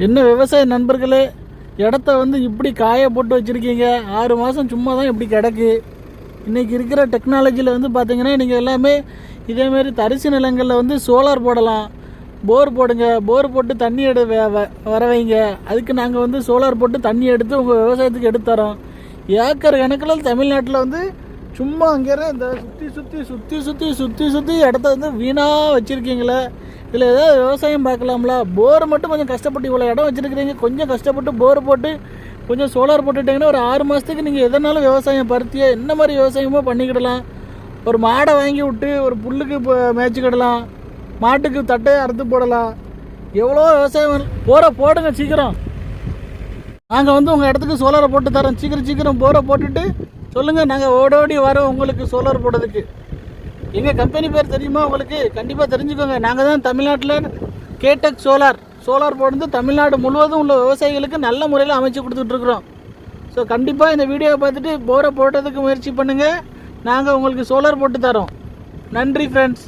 என்ன விவசாய நண்பர்களே, இடத்த வந்து இப்படி காய போட்டு வச்சுருக்கீங்க. 6 மாதம் சும்மா தான் இப்படி கிடக்கு. இன்றைக்கி இருக்கிற டெக்னாலஜியில் வந்து பார்த்திங்கன்னா நீங்கள் எல்லாமே இதேமாரி தரிசு நிலங்களில் வந்து சோலார் போடலாம். போர் போடுங்க, போர் போட்டு தண்ணி வர வைங்க. அதுக்கு நாங்கள் வந்து சோலார் போட்டு தண்ணி எடுத்து உங்கள் விவசாயத்துக்கு எடுத்து தரோம். ஏக்கர் கணக்கில் தமிழ்நாட்டில் வந்து சும்மா அங்கே இந்த சுற்றி இடத்த வந்து வீணாக வச்சுருக்கீங்களே. இதில் ஏதாவது விவசாயம் பார்க்கலாம்ல? போர் மட்டும் கொஞ்சம் கஷ்டப்பட்டு இவ்வளோ இடம் வச்சுருக்கிறீங்க, கொஞ்சம் கஷ்டப்பட்டு போர் போட்டு கொஞ்சம் சோலார் போட்டுட்டிங்கன்னா ஒரு 6 மாதத்துக்கு நீங்கள் எதனாலும் விவசாயம் பருத்தியோ என்ன மாதிரி விவசாயமோ பண்ணிக்கிடலாம். ஒரு மாடை வாங்கி விட்டு ஒரு புல்லுக்கு மேய்ச்சிக்கிடலாம், மாட்டுக்கு தட்டையை அறுத்து போடலாம். எவ்வளோ விவசாயம் போடுங்க சீக்கிரம். நாங்கள் வந்து உங்கள் இடத்துக்கு சோலாரை போட்டு தரோம். சீக்கிரம் போரை போட்டுட்டு சொல்லுங்கள், நாங்கள் ஓடோடி வரோம் உங்களுக்கு சோலார் போடுறதுக்கு. எங்கள் கம்பெனி பேர் தெரியுமா உங்களுக்கு? கண்டிப்பாக தெரிஞ்சுக்கோங்க. நாங்கள் தான் தமிழ்நாட்டில் கேடெக் சோலார் போடுறது தமிழ்நாடு முழுவதும் உள்ள விவசாயிகளுக்கு நல்ல முறையில் அமைச்சு கொடுத்துட்ருக்குறோம். ஸோ கண்டிப்பாக இந்த வீடியோவை பார்த்துட்டு போரை போடுறதுக்கு முயற்சி பண்ணுங்கள். நாங்கள் உங்களுக்கு சோலார் போட்டு தரோம். நன்றி ஃப்ரெண்ட்ஸ்.